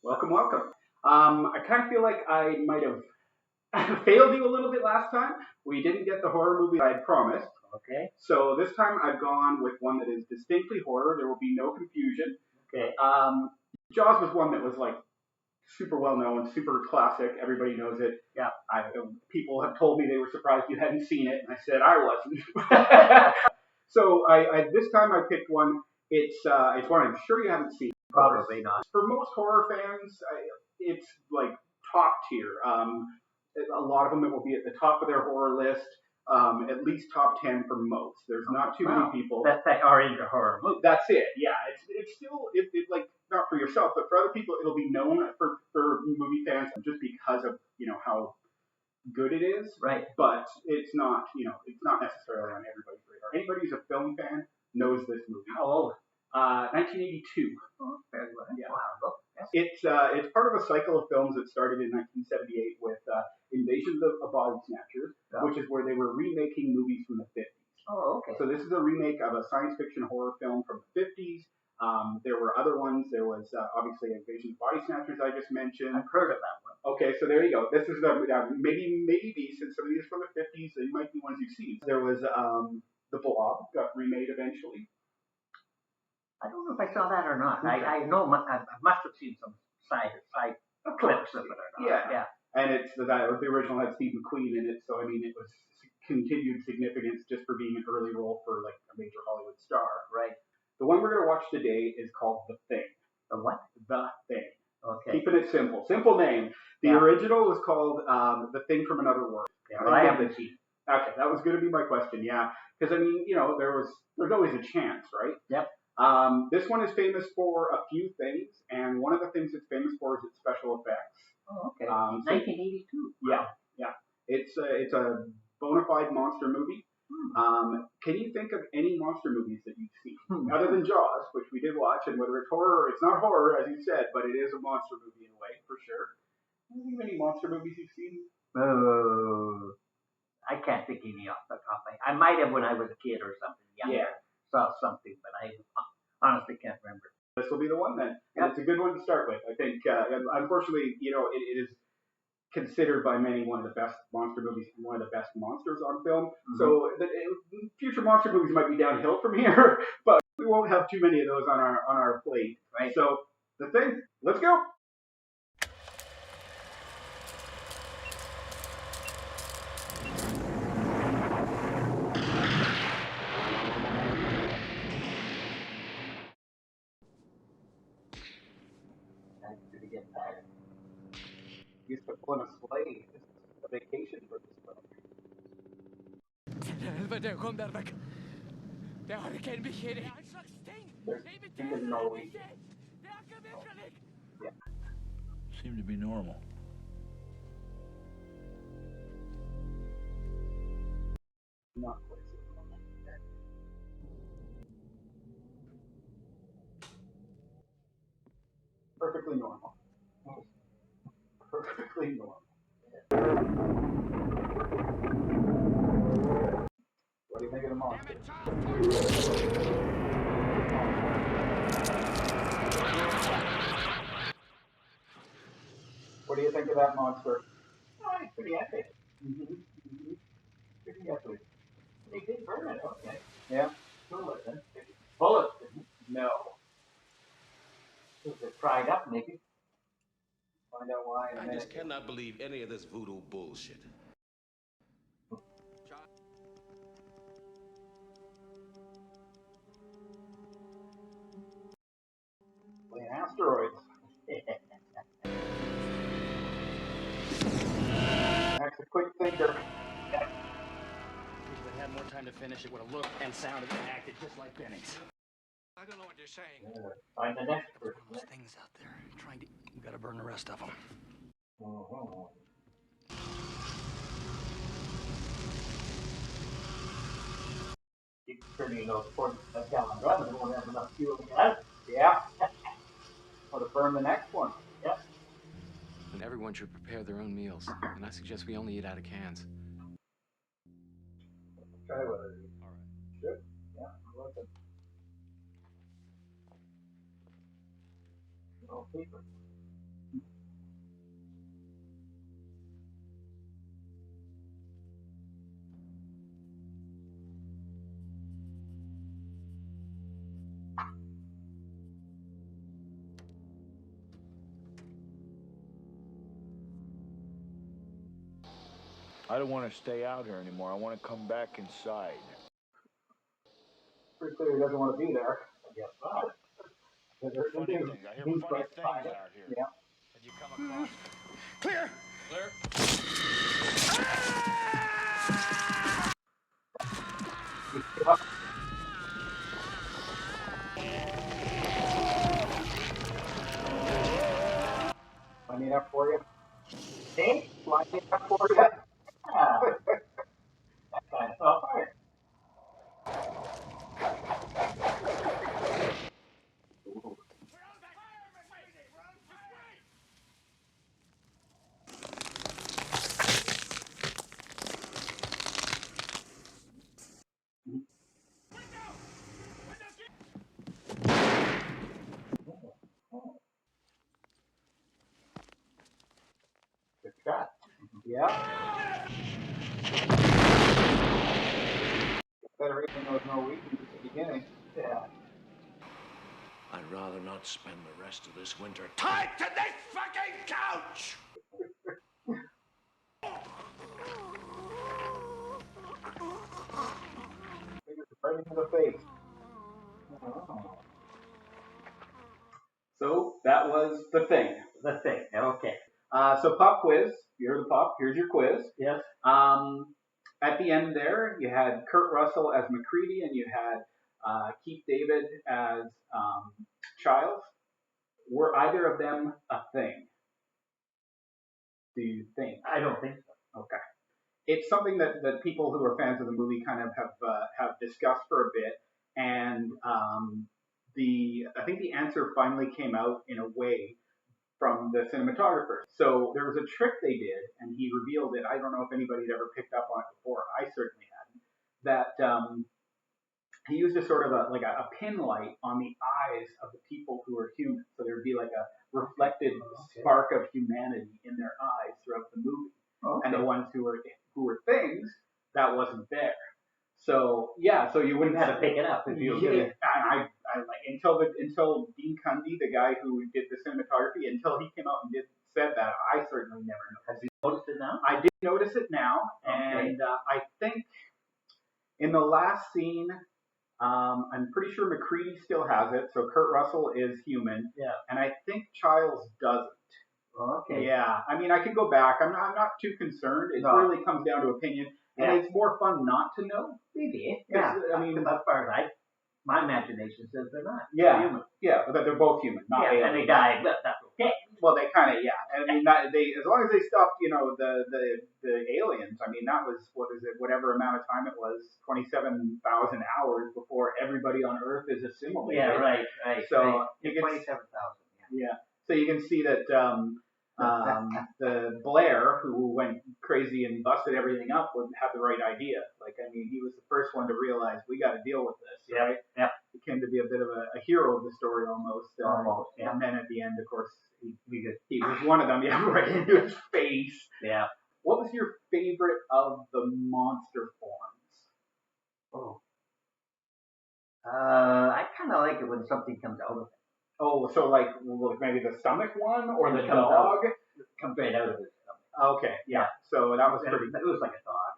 Welcome, welcome. I kind of feel like I might have failed you a little bit last time. We didn't get the horror movie I had promised. Okay. So this time I've gone with one that is distinctly horror. There will be no confusion. Okay. Jaws was one that was like super well known, super classic. Everybody knows it. Yeah. People have told me they were surprised you hadn't seen it, and I said I wasn't. So I this time I picked one. It's one I'm sure you haven't seen. Probably not. For most horror fans, it's like top tier. A lot of them it will be at the top of their horror list. At least top 10 for most. There's not too many people that are into horror movies. That's it. Yeah, it's still like not for yourself, but for other people, it'll be known for movie fans just because of how good it is. Right. But it's not it's not necessarily on everybody's radar. Anybody who's a film fan knows this movie. How old? 1982. Oh, very well. Yeah. Wow. It's part of a cycle of films that started in 1978 with Invasion of Body Snatchers, which is where they were remaking movies from the 50s. Oh, okay. So this is a remake of a science fiction horror film from the 50s. There were other ones. There was obviously Invasion of Body Snatchers I just mentioned. I've heard of that one. Okay, so there you go. This is maybe since some of these are from the 50s, they might be ones you've seen. There was The Blob got remade eventually. I don't know if I saw that or not. Okay. I know I must have seen some side clips of it or not. Yeah. And the original had Steve McQueen in it, so I mean it was continued significance just for being an early role for like a major Hollywood star. Right. The one we're going to watch today is called The Thing. The what? The Thing. Okay. Keeping it simple. Simple name. The original was called The Thing from Another World. Yeah, well, I haven't seen it. Okay, that was going to be my question, yeah. Because, I mean, there's always a chance, right? Yep. This one is famous for a few things, and one of the things it's famous for is its special effects. Oh, okay. 1982. Yeah. It's a bona fide monster movie. Can you think of any monster movies that you've seen other than Jaws, which we did watch, and whether it's horror or it's not horror, as you said, but it is a monster movie in a way for sure. Can you think of any monster movies you've seen? I can't think of any off the top of my head. I might have when I was a kid or something. Yeah. Saw something, but I honestly can't remember. This will be the one then. And it's a good one to start with. I think, unfortunately, it is considered by many one of the best monster movies, one of the best monsters on film. Mm-hmm. So future monster movies might be downhill from here, but we won't have too many of those on our plate. Right. So The Thing, let's go. Used to pull in a sleigh. This is a vacation for this film. Helvete, kom der vekk! Det har ikke en bikkje i det. En slags ting! Yeah. Seem to be normal. Not quite so normal. Perfectly normal. Perfectly normal. What do you think of the monster? What do you think of that monster? Oh, it's pretty epic. Pretty epic. They did burn it, okay. Yeah. Bullet, then. Bullet? No. Was it fried up, maybe? Find out why in a minute. I just cannot believe any of this voodoo bullshit. Playing asteroids. That's a quick thinker. If it had more time to finish, it would have looked and sounded and acted just like Benny's. I don't know what you're saying. Find the next person. Those things out there trying to... We gotta burn the rest of them. Keep turning those 40-gallon drums and won't have enough fuel to get out. Yeah. Or to burn the next one. Yep. And everyone should prepare their own meals. And I suggest we only eat out of cans. Try whether it is. All right. Good. Yeah, I like it. Oh, paper. I don't want to stay out here anymore. I want to come back inside. Pretty clear he doesn't want to be there. I guess not. Funny things. I hear funny things out here. Yeah. Have you come across? Clear! Clear? Lining up for you. See? Lining up for you. Ah, that kind of stuff. Good shot. Yeah. Better even though there's no reason at the beginning. Yeah. I'd rather not spend the rest of this winter tied to this fucking couch! Fingers right into the face. Oh. So that was The Thing. The Thing. Okay. So pop quiz. You're the pop. Here's your quiz. Yes. At the end there, you had Kurt Russell as McCready, and you had Keith David as Childs. Were either of them a thing? Do you think? I don't think so. Okay. It's something that people who are fans of the movie kind of have discussed for a bit, and I think the answer finally came out in a way from the cinematographer. So there was a trick they did, and he revealed it. I don't know if anybody had ever picked up on it before. I certainly hadn't. That he used a sort of a pin light on the eyes of the people who were human. So there would be like a reflected spark of humanity in their eyes throughout the movie. Okay. And the ones who were things, that wasn't there. So yeah, so you wouldn't have to pick it up if you. Yeah, I like until Dean Cundy, the guy who did the cinematography, until he came out and said that, I certainly never noticed. Have you noticed it now? I did notice it now, Okay. and I think in the last scene, I'm pretty sure McCready still has it, so Kurt Russell is human. Yeah. And I think Childs doesn't. Okay. Yeah, I mean, I could go back. I'm not too concerned. It really comes down to opinion, and it's more fun not to know. Maybe. Yeah. I mean, as far as my imagination says they're not. Yeah. They're human. Yeah, but they're both human, not aliens. And they died, but that's okay. Well, they kind of, yeah. I mean, as long as they stopped, the aliens. I mean, that was whatever amount of time it was, 27,000 hours before everybody on Earth is assimilated. Yeah, right. So you can 27,000. Yeah. So you can see that the Blair, who went crazy and busted everything up, would have the right idea. Like, I mean, he was the first one to realize we got to deal with this. Yeah. Right? Yeah. He came to be a bit of a hero of the story almost. Almost. Yeah. And then at the end, of course, he was one of them. Yeah, right into his face. Yeah. What was your favorite of the monster forms? Oh. I kind of like it when something comes out of it. Oh, so like maybe the stomach one or the comes dog? It comes right out of his stomach. Okay, yeah. So that was pretty. It was like a dog.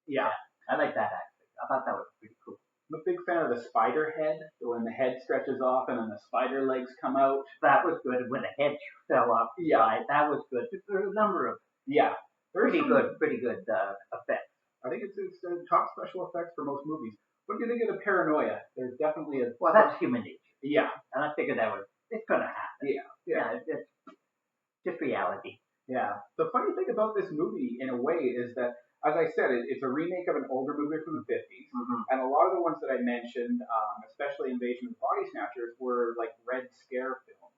Yeah. I like that actually. I thought that was pretty cool. I'm a big fan of the spider head, when the head stretches off and then the spider legs come out. That was good. When the head fell off the side, that was good. There's a number of pretty good effects. I think it's top special effects for most movies. What do you think of the paranoia? There's definitely Well, that's human nature. Yeah. And I figured it's going to happen. Yeah. It's just reality. Yeah. The funny thing about this movie, in a way, is that, as I said, it's a remake of an older movie from the 50s. Mm-hmm. And a lot of the ones that I mentioned, especially Invasion of the Body Snatchers, were like Red Scare films.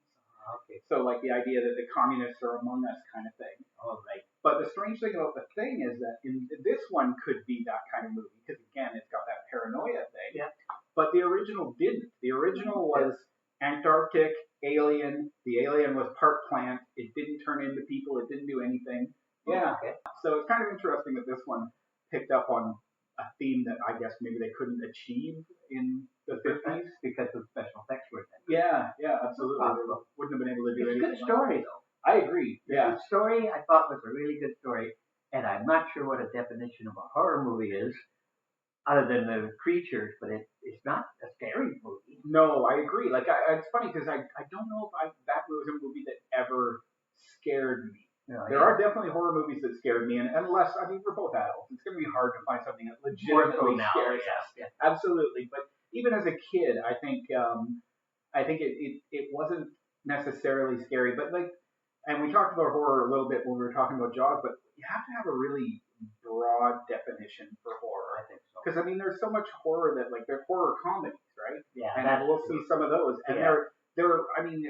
Okay. So like the idea that the communists are among us kind of thing. Oh, right. But the strange thing about The Thing is that this one could be that kind of movie, because again, it's got that paranoia thing. Yeah. But the original didn't. The original was Antarctic, alien. The alien was part plant. It didn't turn into people. It didn't do anything. Yeah. Okay. So it's kind of interesting that this one picked up on a theme that I guess maybe they couldn't achieve in the 50s. Because of special effects were then. Yeah, absolutely. They wouldn't have been able to do anything. It's a good story, though. I agree. Yeah. The story I thought was a really good story. and I'm not sure what a definition of a horror movie is, other than the creatures, but it's not a scary movie. No, I agree. Like, it's funny because I don't know if that was a movie that ever scared me. No, There are definitely horror movies that scared me, and unless, I mean, we're both adults. It's going to be hard to find something that legitimately scares us. Yeah. Absolutely. But even as a kid, I think it wasn't necessarily scary. But like, and we talked about horror a little bit when we were talking about Jaws, but you have to have a really broad definition for horror. I think so. Because I mean, there's so much horror that like they're horror comedies, right? Yeah, and we'll see some of those, and they're I mean,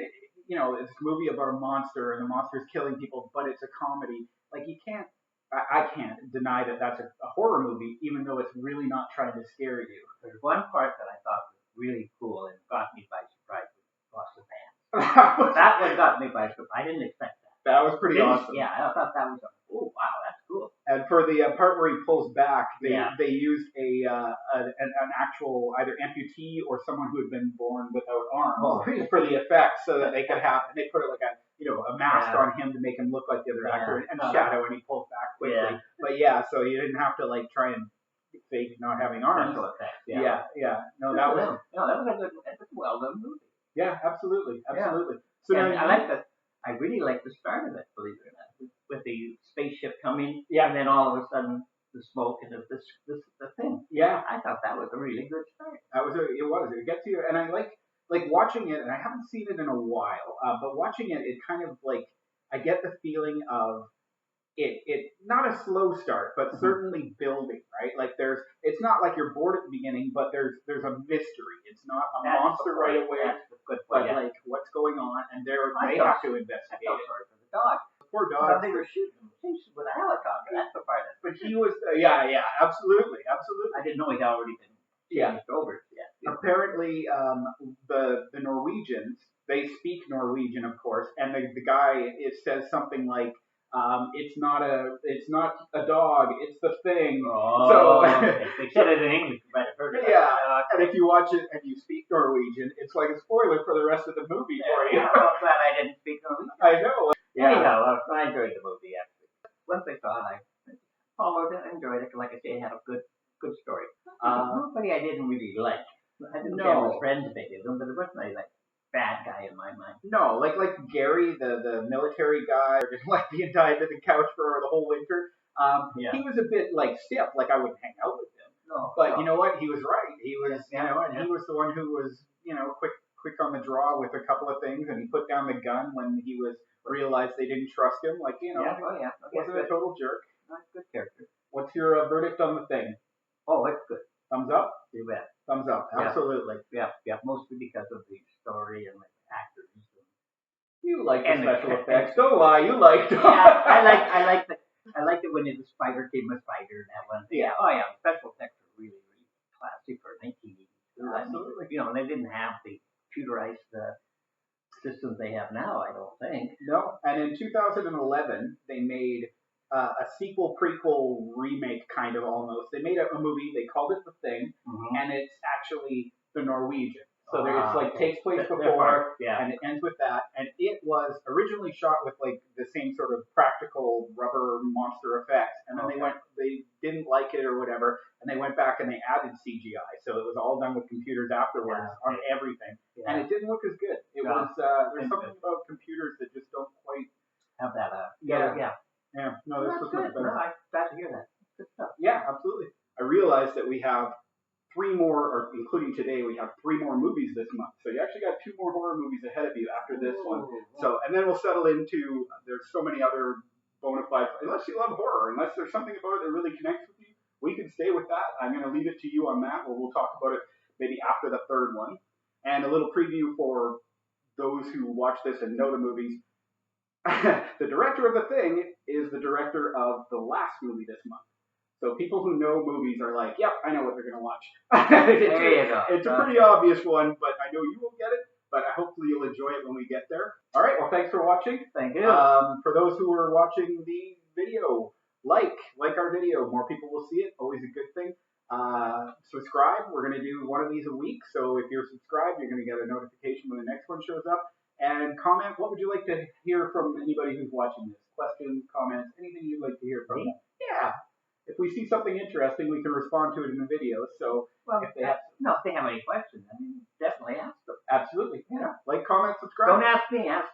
you know, it's a movie about a monster and the monster's killing people, but it's a comedy. Like you can't, I can't deny that that's a horror movie, even though it's really not trying to scare you. There's one part that I thought was really cool and got me by surprise with Lost of Man. That one got me by surprise. I didn't expect that. That was pretty awesome. Yeah, I thought that was, oh wow, that's cool. And for the part where he pulls back, they used an actual either amputee or someone who had been born without arms for the effects, so that they could have, and they put like a mask on him to make him look like the other actor and shadow, and he pulls back quickly. Yeah. But yeah, so you didn't have to like try and fake not having arms. Yeah. No, that was a good, well done movie. Yeah, absolutely. Yeah. So and I really like the start of it, believe it or not, with the spaceship coming, and then all of a sudden the smoke and the thing. Yeah, I thought that was a really good start. It gets you, and I like watching it, and I haven't seen it in a while, but watching it, it kind of like I get the feeling of it not a slow start, but certainly building, right? Like it's not like you're bored at the beginning, but there's a mystery. It's not a monster right away. That's the good point. But like what's going on, and they have to investigate. I felt sorry for the dog. Poor dog. They were shooting with a helicopter. That's the part. But he was, absolutely. I didn't know he'd already been changed over. Yeah. Apparently, the Norwegians, they speak Norwegian, of course, and the guy says something like, it's not a dog, it's the thing. Oh, so they said it in English, you might have heard it. Yeah, and if you watch it and you speak Norwegian, it's like a spoiler for the rest of the movie for you. I'm glad I didn't speak Norwegian. I know. Yeah. Anyhow, I enjoyed the movie, actually. Once I saw it, I followed it, enjoyed it. Like I say, it had a good story. Nobody I didn't really like. I didn't say I was friends with them, but it wasn't like bad guy in my mind. No, like Gary, the military guy, or just like being tied to the couch for the whole winter. He was a bit like stiff. Like I wouldn't hang out with him. You know what? He was right. He was, and he was the one who was, quick on the draw with a couple of things, and he put down the gun when he realized they didn't trust him. Like wasn't a total jerk. That's a good character. What's your verdict on the thing? Oh, it's good. Thumbs up. You bet. Thumbs up. Absolutely. Yeah. Mostly because of the story and like the actors. You like the special effects. Don't lie. You liked them. Yeah, I liked it when the spider came a spider and that one. Yeah. Oh yeah. Special effects are really, really classy for 1982. Absolutely. They didn't have the computerized systems they have now, I don't think. No. And in 2011, they made a sequel, prequel, remake kind of almost. They made a movie. They called it The Thing, and it's actually the Norwegian. So it's takes place before, and it ends with that. And it was originally shot with like the same sort of practical rubber monster effects, and then they didn't like it or whatever, and they went back and they added CGI. So it was all done with computers afterwards on everything, and it didn't look as good. It was there's something about computers that just don't quite have that. Yeah. No, this was much better. No, I'm glad to hear that. Good stuff. Yeah, absolutely. I realized that we have 3 more, or including today, we have 3 more movies this month. So you actually got 2 more horror movies ahead of you after this one. So, and then we'll settle into, there's so many other bona fide, unless you love horror, unless there's something about it that really connects with you, we can stay with that. I'm going to leave it to you on that, or we'll talk about it maybe after the 3rd one. And a little preview for those who watch this and know the movies. The director of The Thing is the director of the last movie this month. So people who know movies are like, yep, I know what they're going to watch. It's a pretty obvious one, but I know you will get it. But hopefully you'll enjoy it when we get there. All right, well, thanks for watching. Thank you. For those who are watching the video, like our video. More people will see it. Always a good thing. Subscribe. We're going to do one of these a week. So if you're subscribed, you're going to get a notification when the next one shows up. And comment, what would you like to hear from anybody who's watching this? Questions, comments, anything you'd like to hear from them? Yeah. If we see something interesting, we can respond to it in the video. So Well, if they have, if they have any questions, I mean, definitely ask them. absolutely, yeah. Like, comment, subscribe. Don't ask me, ask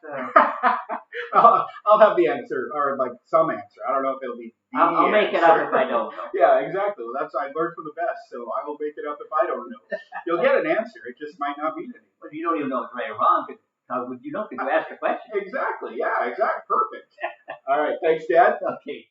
I'll have the answer, or like some answer. I don't know if it'll be. I'll make it up if I don't know. Yeah, exactly. Well, that's I learned from the best, so I will make it up if I don't know. You'll get an answer. It just might not mean anything. But you don't even know it's right or wrong. How would you know? Because you asked a question. Exactly. Yeah. Exactly. Perfect. All right. Thanks, Dad. Okay.